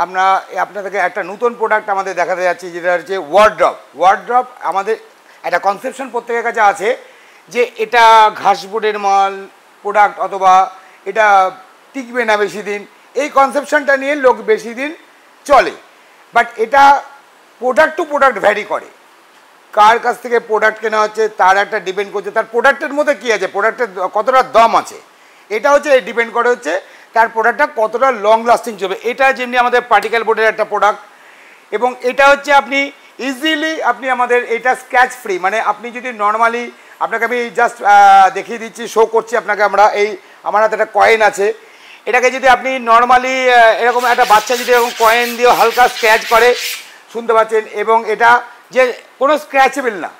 আমরা আপনাদেরকে একটা নতুন প্রোডাক্ট আমাদের দেখাতে যাচ্ছি, যেটা হচ্ছে ওয়ার্ড্রপ। ওয়ার্ড্রপ আমাদের একটা কনসেপশন প্রত্যেকের কাছে আছে যে এটা ঘাসবোর্ডের মাল প্রোডাক্ট, অথবা এটা টিকবে না বেশি দিন, এই কনসেপশনটা নিয়ে লোক বেশি দিন চলে। বাট এটা প্রোডাক্ট টু প্রোডাক্ট ভ্যারি করে। কার কাছ থেকে প্রোডাক্ট কেনা হচ্ছে তার একটা ডিপেন্ড করছে, তার প্রোডাক্টের মধ্যে কী আছে, প্রোডাক্টের কতটা দাম আছে, এটা হচ্ছে ডিপেন্ড করে হচ্ছে তার প্রোডাক্টটা কতটা লং লাস্টিং চলবে। এটা যেমনি আমাদের পার্টিকেল বোর্ডের একটা প্রোডাক্ট, এবং এটা হচ্ছে আপনি ইজিলি আপনি আমাদের এটা স্ক্র্যাচ ফ্রি, মানে আপনি যদি নর্মালি, আপনাকে আমি জাস্ট দেখিয়ে দিচ্ছি, শো করছি আপনাকে আমরা, এই আমার হাতে একটা কয়েন আছে, এটাকে যদি আপনি নর্মালি এরকম একটা বাচ্চা যদি এরকম কয়েন দিয়ে হালকা স্ক্র্যাচ করে, শুনতে পাচ্ছেন, এবং এটা যে কোনো স্ক্র্যাচেবল না,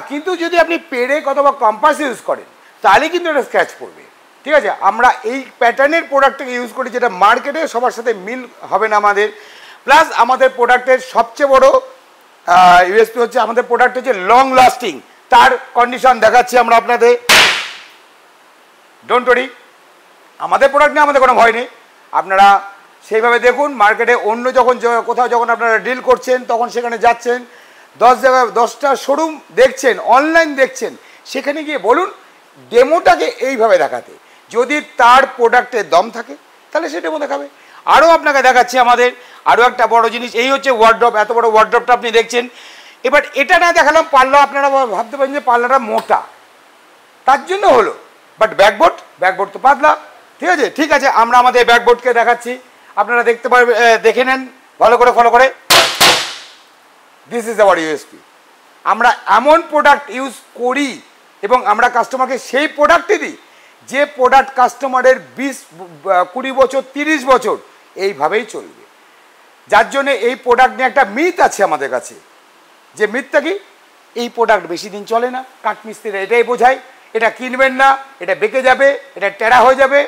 কিন্তু যদি আপনি পেরেক অথবা কম্পাস ইউজ করেন তাহলে কিন্তু এটা স্ক্র্যাচ পড়বে। ঠিক আছে, আমরা এই প্যাটার্নের প্রোডাক্টটাকে ইউজ করি, যেটা মার্কেটে সবার সাথে মিল হবে না আমাদের। প্লাস আমাদের প্রোডাক্টের সবচেয়ে বড় ইউএসপি হচ্ছে আমাদের প্রোডাক্ট হচ্ছে লং লাস্টিং। তার কন্ডিশন দেখাচ্ছি আমরা আপনাদের, ডোন্ট ওয়ারি, আমাদের প্রোডাক্ট নিয়ে আমাদের কোনো ভয় নেই। আপনারা সেইভাবে দেখুন, মার্কেটে অন্য যখন কোথাও যখন আপনারা ডিল করছেন তখন সেখানে যাচ্ছেন, 10 জায়গায় 10টা শোরুম দেখছেন, অনলাইন দেখছেন, সেখানে গিয়ে বলুন ডেমোটাকে এইভাবে দেখাতে, যদি তার প্রোডাক্টের দম থাকে তাহলে সে ডেমো দেখাবে। আরও আপনাকে দেখাচ্ছি আমাদের আরও একটা বড় জিনিস, এই হচ্ছে ওয়ার্ড্রপ। এত বড় ওয়ার্ড্রপটা আপনি দেখছেন। এবার এটা না দেখালাম পাল্লা, আপনারা ভাবতে পারেন যে পাল্লাটা মোটা, তার জন্য হলো, বাট ব্যাকবোর্ড তো পাতলা। ঠিক আছে, আমরা আমাদের ব্যাকবোর্ডকে দেখাচ্ছি, আপনারা দেখতে পারবেন, দেখে নেন ভালো করে, ফলো করে। This is our USP. আমরা এমন প্রোডাক্ট ইউজ করি এবং আমরা কাস্টমারকে সেই প্রোডাক্টই দিই যে প্রোডাক্ট কাস্টমারের 20-20 বছর 30 বছর এইভাবেই চলবে। যার জন্য এই প্রোডাক্ট নিয়ে একটা মিথ আছে আমাদের কাছে, যে মিথটা কি, এই প্রোডাক্ট বেশি দিন চলে না, কাঠমিস্ত্রিরা এটাই বোঝায়, এটা কিনবেন না, এটা বেঁকে যাবে, এটা টেরা হয়ে যাবে,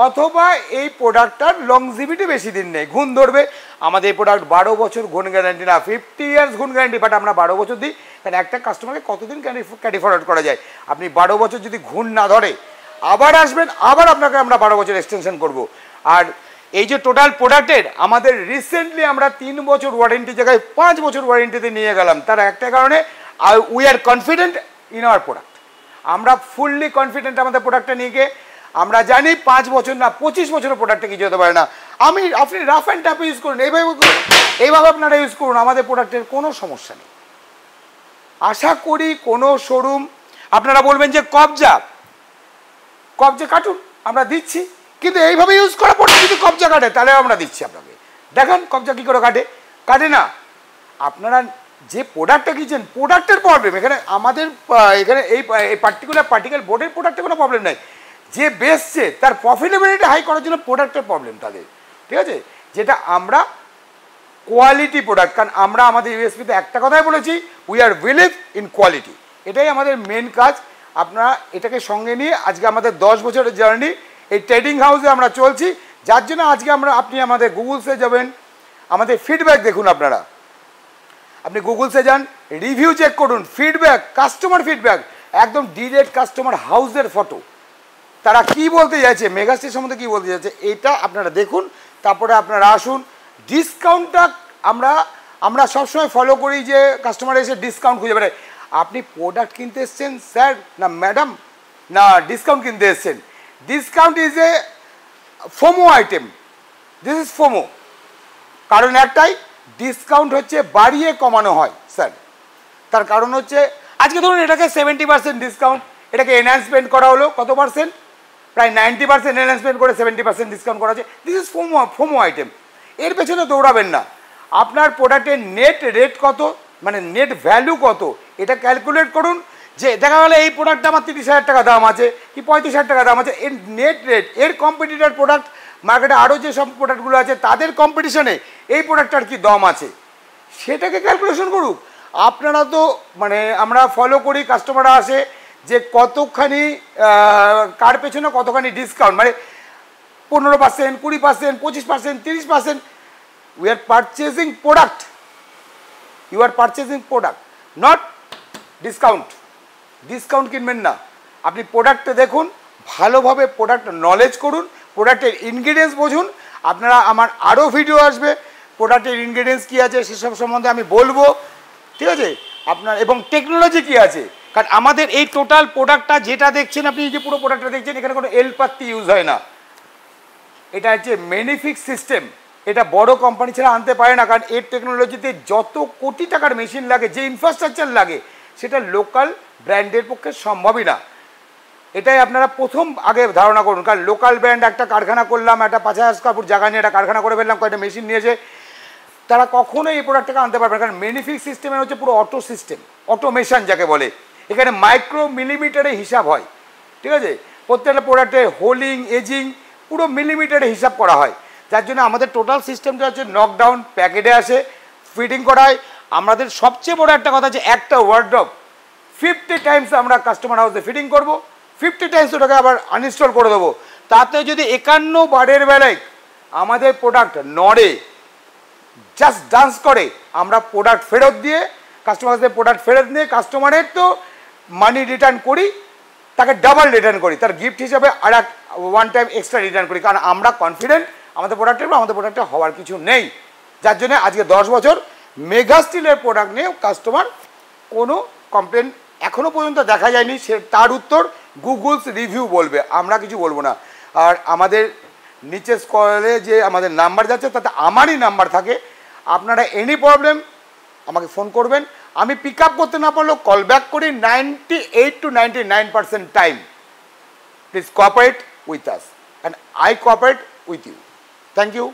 অথবা এই প্রোডাক্টটার লংজিভিটি বেশি দিন নেই, ঘুণ ধরবে। আমাদের এই প্রোডাক্ট 12 বছর ঘুণ গ্যারান্টি না, 50 ইয়ার্স ঘুণ গ্যারান্টি, বাট আমরা 12 বছর দিই, কারণ একটা কাস্টমারকে কতদিন ক্যারি ফরওয়ার্ড করা যায়। আপনি 12 বছর যদি ঘুণ না ধরে আবার আসবেন, আবার আপনাকে আমরা 12 বছর এক্সটেনশন করব। আর এই যে টোটাল প্রোডাক্টের আমাদের রিসেন্টলি আমরা 3 বছর ওয়ারেন্টি জায়গায় 5 বছর ওয়ারেন্টিতে নিয়ে গেলাম, তার একটা কারণে we are confident in our product. আমরা ফুললি কনফিডেন্ট আমাদের প্রোডাক্টটা নিয়ে গিয়ে, আমরা জানি 5 বছর না 25 বছরের প্রোডাক্টে কিছু হতে পারে না। আপনি রাফ অ্যান্ড টাফ ইউজ করুন, এইভাবে আপনারা ইউজ করুন, আমাদের প্রোডাক্টের কোনো সমস্যা নেই। আশা করি কোনো শোরুম, আপনারা বলবেন যে কবজা কাটুন, আমরা দিচ্ছি, কিন্তু এইভাবে ইউজ করার পর যদি কবজা কাটে তাহলে আমরা দিচ্ছি আপনাকে। দেখেন কবজা কী করে কাটে না। আপনারা যে প্রোডাক্টটা কিনছেন, প্রোডাক্টের প্রবলেম এখানে আমাদের, এখানে এই পার্টিকেল বোর্ডের প্রোডাক্টে কোনো প্রবলেম নাই। যে বেচছে তার প্রফিটেবিলিটি হাই করার জন্য প্রোডাক্টের প্রবলেম তাদের। ঠিক আছে, যেটা আমরা কোয়ালিটি প্রোডাক্ট, কারণ আমরা আমাদের ইউএসপিতে একটা কথাই বলেছি, we are believe in quality, এটাই আমাদের মেন কাজ। আপনারা এটাকে সঙ্গে নিয়ে আজকে আমাদের 10 বছরের জার্নি এই ট্রেডিং হাউসে আমরা চলছি, যার জন্য আজকে আপনি আমাদের গুগলসে যাবেন, আমাদের ফিডব্যাক দেখুন, আপনি গুগলসে যান, রিভিউ চেক করুন, ফিডব্যাক, কাস্টমার ফিডব্যাক, একদম ডিরেক্ট কাস্টমার হাউসের ফটো, তারা কি বলতে চাইছে, মেগাস্টির সম্বন্ধে কী বলতে চাইছে, এটা আপনারা দেখুন, তারপরে আপনারা আসুন। ডিসকাউন্টটা আমরা সবসময় ফলো করি যে কাস্টমার এসে ডিসকাউন্ট খুঁজে বেড়ায়। আপনি প্রোডাক্ট কিনতে এসছেন স্যার না ম্যাডাম, না ডিসকাউন্ট কিনতে এসছেন? Discount is a FOMO item, this is FOMO. কারণ একটাই, ডিসকাউন্ট হচ্ছে বাড়িয়ে কমানো হয় স্যার। তার কারণ হচ্ছে আজকে ধরুন এটাকে 70% ডিসকাউন্ট, এটাকে এনহ্যান্সমেন্ট করা হলো কত পার্সেন্ট, প্রায় 90% এনহ্যান্সমেন্ট করে 70% ডিসকাউন্ট করা হচ্ছে, দিস ইজ ফোমো আইটেম। এর পেছনে দৌড়াবেন না। আপনার প্রোডাক্টের নেট রেট কত, মানে নেট ভ্যালু কত, এটা ক্যালকুলেট করুন। যে দেখা গেলো এই প্রোডাক্টটা আমার 30,000 টাকা দাম আছে কি 35,000 টাকা দাম আছে, এর নেট রেট, এর কম্পিটিটর প্রোডাক্ট মার্কেটে আরও যে সব প্রোডাক্টগুলো আছে তাদের কম্পিটিশনে এই প্রোডাক্টটার কি দাম আছে সেটাকে ক্যালকুলেশন করুক। আপনারা তো মানে আমরা ফলো করি, কাস্টমাররা আসে যে কতখানি কার পেছনে কতখানি ডিসকাউন্ট, মানে 15%, 20%, 25%, 30%। We are purchasing product, you are purchasing product, not discount কিনবেন না। আপনি প্রোডাক্টটা দেখুন, ভালোভাবে প্রোডাক্ট নলেজ করুন, প্রোডাক্টের ইনগ্রিডিয়েন্টস বুঝুন, আপনারা আমার আরও ভিডিও আসবে, প্রোডাক্টের ইনগ্রেডিয়েন্টস কী আছে সেসব সম্বন্ধে আমি বলবো, ঠিক আছে? আপনার এবং টেকনোলজি কী আছে, কারণ আমাদের এই টোটাল প্রোডাক্টটা যেটা দেখছেন আপনি, যে পুরো প্রোডাক্টটা দেখছেন, এখানে কোনো এলপাত্তি ইউজ হয় না। এটা হচ্ছে ম্যানিফিক্স সিস্টেম, এটা বড় কোম্পানি ছাড়া আনতে পারে না, কারণ এর টেকনোলজিতে যত কোটি টাকার মেশিন লাগে, যে ইনফ্রাস্ট্রাকচার লাগে, সেটা লোকাল ব্র্যান্ডের পক্ষে সম্ভবই না। এটাই আপনারা প্রথম আগে ধারণা করুন, কারণ লোকাল ব্র্যান্ড একটা কারখানা করলাম, একটা 50,000 স্কয়ার ফুট জায়গা নিয়ে একটা কারখানা করে ফেললাম, কয়েকটা মেশিন নিয়েছে, তারা কখনোই এই প্রোডাক্টটাকে আনতে পারবে না, কারণ ম্যানিফিক্স সিস্টেমের হচ্ছে পুরো অটো সিস্টেম, অটোমেশন যাকে বলে। এখানে মাইক্রো মিলিমিটারে হিসাব হয়, ঠিক আছে? প্রত্যেকটা প্রোডাক্টের হোলিং, এজিং পুরো মিলিমিটারে হিসাব করা হয়, যার জন্য আমাদের টোটাল সিস্টেমটা হচ্ছে নকডাউন, প্যাকেটে আসে, ফিটিং করা হয়। আমাদের সবচেয়ে বড় একটা কথা হচ্ছে একটা ওয়ার্ড্রপ 50 টাইমস আমরা কাস্টমার হাউসে ফিটিং করব, 50 টাইমস ওটাকে আবার আনইনস্টল করে দেবো। তাতে যদি 51 বারের বেলায় আমাদের প্রোডাক্ট নড়ে, জাস্ট ডান্স করে, আমরা প্রোডাক্ট ফেরত দিয়ে, কাস্টমারদের প্রোডাক্ট ফেরত নিয়ে কাস্টমারের তো মানি রিটার্ন করি, তাকে ডাবল রিটার্ন করি, তার গিফট হিসাবে আর এক ওয়ান টাইম এক্সট্রা রিটার্ন করি, কারণ আমরা কনফিডেন্ট আমাদের প্রোডাক্টে হওয়ার কিছু নেই। যার জন্য আজকে 10 বছর মেগা স্টিলের প্রোডাক্ট নিয়ে কাস্টমার কোনো কমপ্লেন এখনও পর্যন্ত দেখা যায়নি। সে তার উত্তর গুগলস রিভিউ বলবে, আমরা কিছু বলবো না। আর আমাদের নিচে স্ক্রলে যে আমাদের নাম্বার যাচ্ছে তাতে আমারই নাম্বার থাকে, আপনারা এনি প্রবলেম আমাকে ফোন করবেন, আমি পিক আপ করতে না পারলেও কল ব্যাক করি 98 to 99% time. Please cooperate with us and I cooperate with you. Thank you.